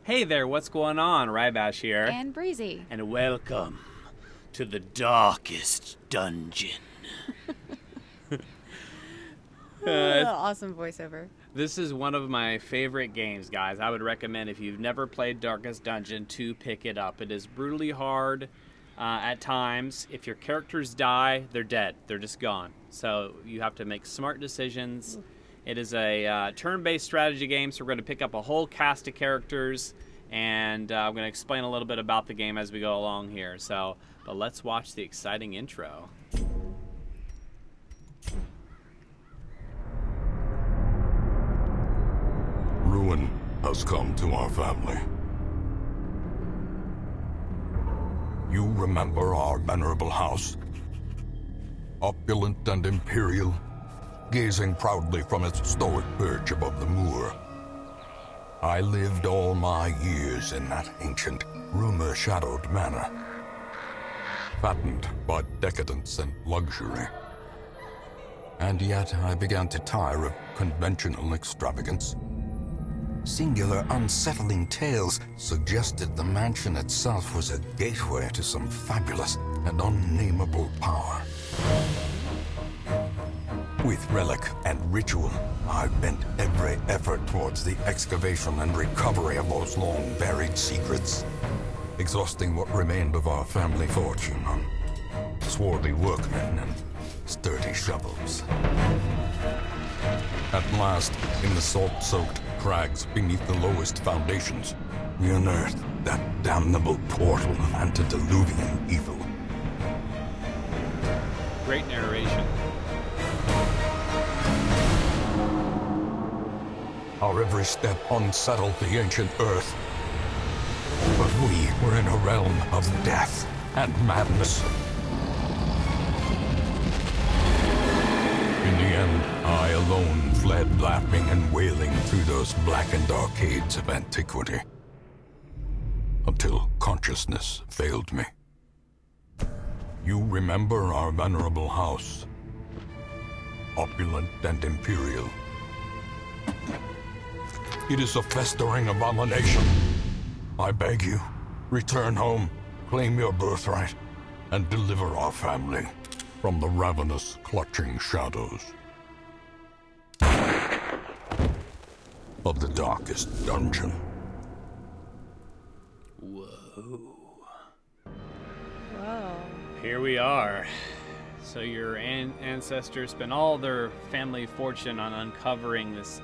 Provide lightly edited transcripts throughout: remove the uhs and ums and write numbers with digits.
Hey there, what's going on? Rybash here. And Breezy. And welcome to the darkest dungeon. Awesome voiceover. This is one of my favorite games, guys. I would recommend if you've never played Darkest Dungeon to pick it up. It is brutally hard at times. If your characters die, they're dead. They're just gone. So you have to make smart decisions. It is a turn-based strategy game, so we're going to pick up a whole cast of characters, and I'm going to explain a little bit about the game as we go along here. But let's watch the exciting intro. Ruin has come to our family. You remember our venerable house? Opulent and imperial, gazing proudly from its stoic perch above the moor. I lived all my years in that ancient, rumor-shadowed manor, fattened by decadence and luxury. And yet I began to tire of conventional extravagance. Singular, unsettling tales suggested the mansion itself was a gateway to some fabulous and unnameable power. With relic and ritual, I bent every effort towards the excavation and recovery of those long-buried secrets, exhausting what remained of our family fortune on swarthy workmen and sturdy shovels. At last, in the salt-soaked crags beneath the lowest foundations, we unearthed that damnable portal antediluvian evil. Great narration. Our every step unsettled the ancient earth. But we were in a realm of death and madness. In the end, I alone fled laughing and wailing through those blackened arcades of antiquity, until consciousness failed me. You remember our venerable house, opulent and imperial. It is a festering abomination. I beg you, return home, claim your birthright, and deliver our family from the ravenous, clutching shadows of the darkest dungeon. Whoa. Whoa. Here we are. So your ancestors spent all their family fortune on uncovering this,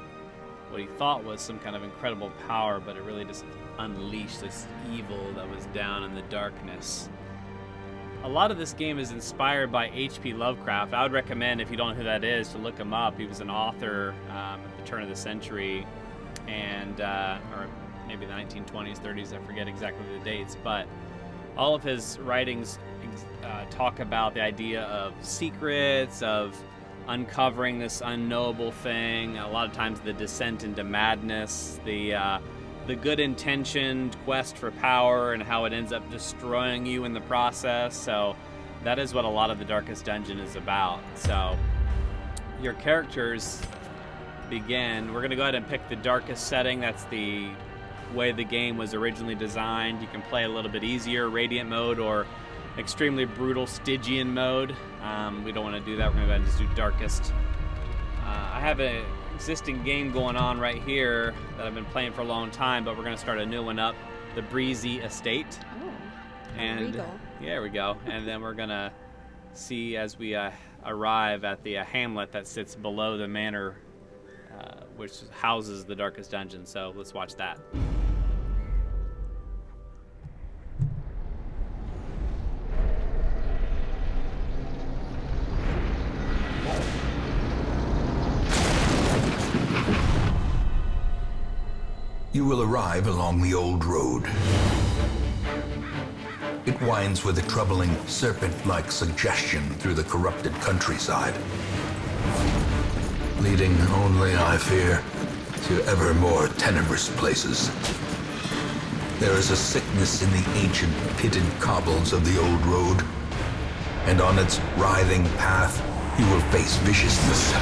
what he thought was some kind of incredible power, but it really just unleashed this evil that was down in the darkness. A lot of this game is inspired by H.P. Lovecraft. I would recommend, if you don't know who that is, to look him up. He was an author at the turn of the century, and or maybe the 1920s, 30s, I forget exactly the dates, but all of his writings talk about the idea of secrets, of uncovering this unknowable thing. A lot of times the descent into madness, the good-intentioned quest for power, and how it ends up destroying you in the process. So that is what a lot of the Darkest Dungeon is about. So your characters begin. We're going to go ahead and pick the darkest setting. That's the way the game was originally designed. You can play a little bit easier, Radiant mode, or extremely brutal Stygian mode. We don't want to do that. We're going to go ahead and just do darkest. I have an existing game going on right here that I've been playing for a long time, but we're going to start a new one up, the Breezy Estate. Oh, and regal. Yeah, there we go. And then we're going to see as we arrive at the hamlet that sits below the manor, which houses the Darkest Dungeon. So let's watch that. You will arrive along the old road. It winds with a troubling, serpent-like suggestion through the corrupted countryside, leading only, I fear, to ever more tenebrous places. There is a sickness in the ancient, pitted cobbles of the old road, and on its writhing path, you will face viciousness,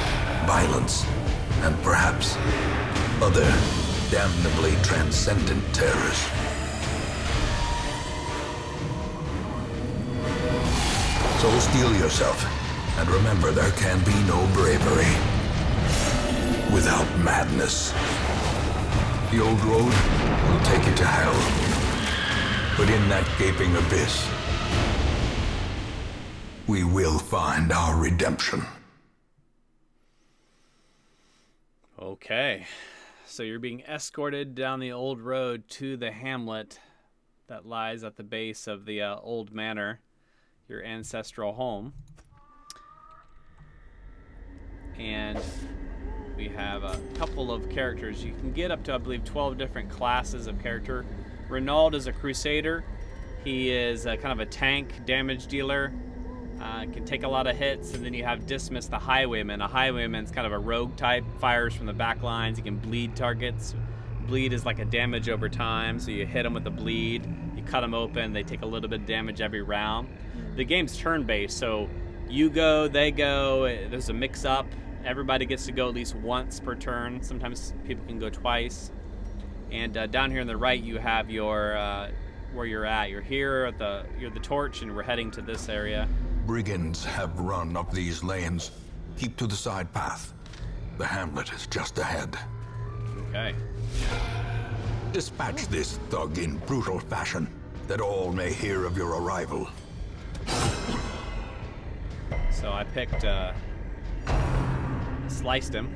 violence, and perhaps other damnably transcendent terrors. So steel yourself, and remember there can be no bravery without madness. The old road will take you to hell, but in that gaping abyss, we will find our redemption. Okay, so you're being escorted down the old road to the hamlet that lies at the base of the old manor, your ancestral home. And we have a couple of characters. You can get up to, I believe, 12 different classes of character. Renaud is a crusader. He is kind of a tank damage dealer. Can take a lot of hits. And then you have Dismas, the highwayman. A highwayman's kind of a rogue type, fires from the back lines. He can bleed targets. Bleed is like a damage over time, so you hit them with the bleed, you cut them open, they take a little bit of damage every round. The game's turn-based, so you go, they go, there's a mix-up. Everybody gets to go at least once per turn. Sometimes people can go twice. And down here on the right, you have your where you're at. You're here at you're the torch, and we're heading to this area. Brigands have run up these lanes. Keep to the side path. The hamlet is just ahead. Okay. Dispatch this thug in brutal fashion, that all may hear of your arrival. So I picked, sliced him.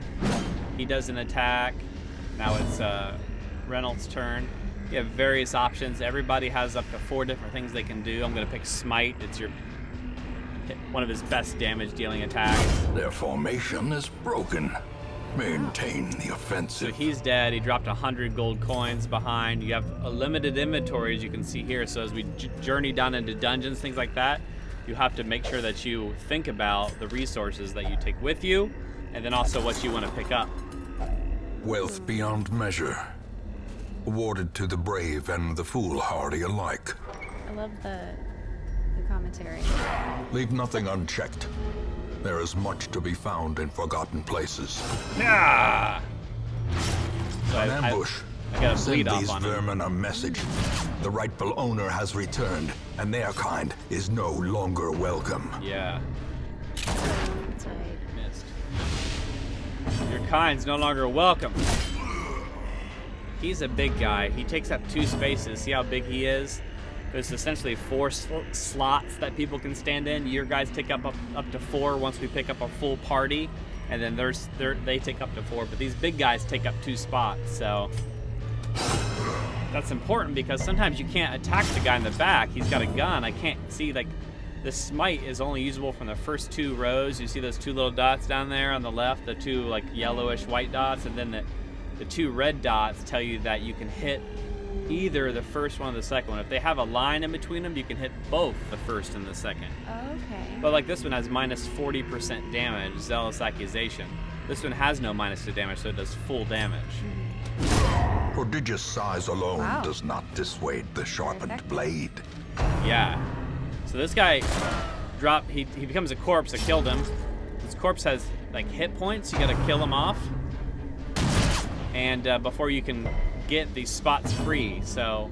He does an attack. Now it's Reynolds' turn. You have various options. Everybody has up to 4 different things they can do. I'm going to pick Smite. It's one of his best damage dealing attacks. Their formation is broken. Maintain the offensive. So he's dead. He dropped 100 gold coins behind. You have a limited inventory, as you can see here. So as we journey down into dungeons, things like that, you have to make sure that you think about the resources that you take with you, and then also what you want to pick up. Wealth beyond measure, awarded to the brave and the foolhardy alike. I love the commentary. Leave nothing unchecked. There is much to be found in forgotten places. Ah! So An ambush. I got a Send bleed off these on him. vermin a message. The rightful owner has returned, and their kind is no longer welcome. Yeah, That's right. missed. Your kind's no longer welcome. He's a big guy. He takes up 2 spaces. See how big he is? There's essentially 4 slots that people can stand in. Your guys take up to 4 once we pick up a full party, and then they take up to 4. But these big guys take up 2 spots, so that's important because sometimes you can't attack the guy in the back. He's got a gun. I can't see, like, the smite is only usable from the first 2 rows. You see those 2 little dots down there on the left, the 2 like yellowish white dots, and then the 2 red dots tell you that you can hit either the first one or the second one. If they have a line in between them, you can hit both the first and the second. Okay. But like this one has minus 40% damage, Zealous Accusation. This one has no minus to damage, so it does full damage. Prodigious size alone Wow. does not dissuade the sharpened blade. Yeah. So this guy he becomes a corpse. I killed him. This corpse has like hit points. You gotta kill him off. And before you can get these spots free. So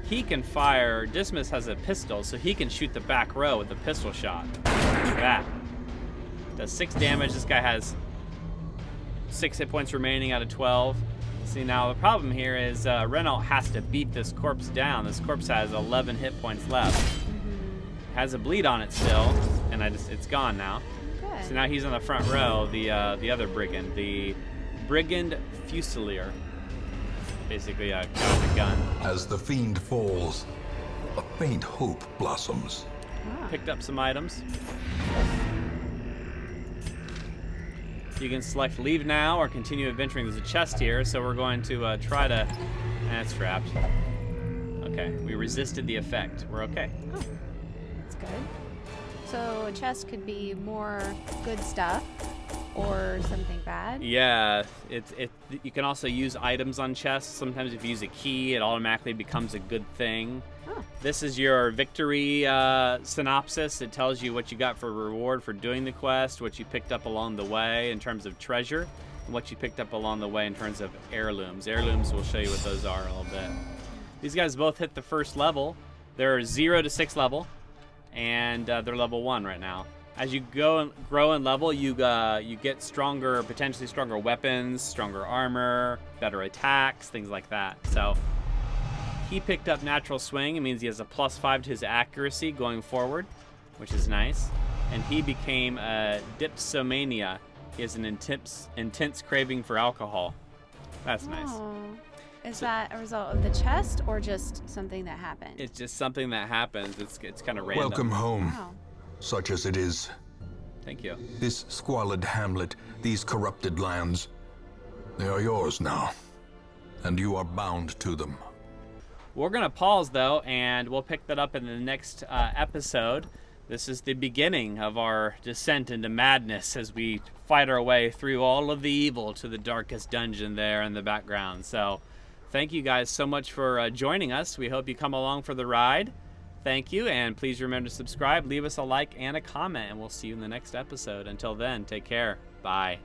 he can fire. Dismas has a pistol, so he can shoot the back row with a pistol shot. Like that. Does 6 damage. This guy has 6 hit points remaining out of 12. See, now the problem here is Renault has to beat this corpse down. This corpse has 11 hit points left. Has a bleed on it still, and it's gone now. Good. So now he's on the front row, the other brigand, the Brigand Fusilier. Basically a guy with a gun. As the fiend falls, a faint hope blossoms. Ah. Picked up some items. You can select leave now or continue adventuring. There's a chest here, so we're going to try to... it's trapped. Okay, we resisted the effect. We're okay. Oh, that's good. So a chest could be more good stuff or something bad. Yeah, you can also use items on chests. Sometimes if you use a key, it automatically becomes a good thing. Oh. This is your victory synopsis. It tells you what you got for reward for doing the quest, what you picked up along the way in terms of treasure. what you picked up along the way in terms of heirlooms. Heirlooms, we'll show you what those are in a little bit. These guys both hit the first level. They're 0 to 6 level, and they're level 1 right now. As you grow in level, you get stronger, potentially stronger weapons, stronger armor, better attacks, things like that. So he picked up natural swing. It means he has a +5 to his accuracy going forward, which is nice. And he became a dipsomania. He has an intense craving for alcohol. That's nice. Is that a result of the chest or just something that happened? It's just something that happens. It's kind of random. Welcome home, Wow. such as it is. Thank you. This squalid hamlet, these corrupted lands, they are yours now, and you are bound to them. We're going to pause, though, and we'll pick that up in the next episode. This is the beginning of our descent into madness as we fight our way through all of the evil to the darkest dungeon there in the background. So thank you guys so much for joining us. We hope you come along for the ride. Thank you, and please remember to subscribe, leave us a like and a comment, and we'll see you in the next episode. Until then, take care. Bye.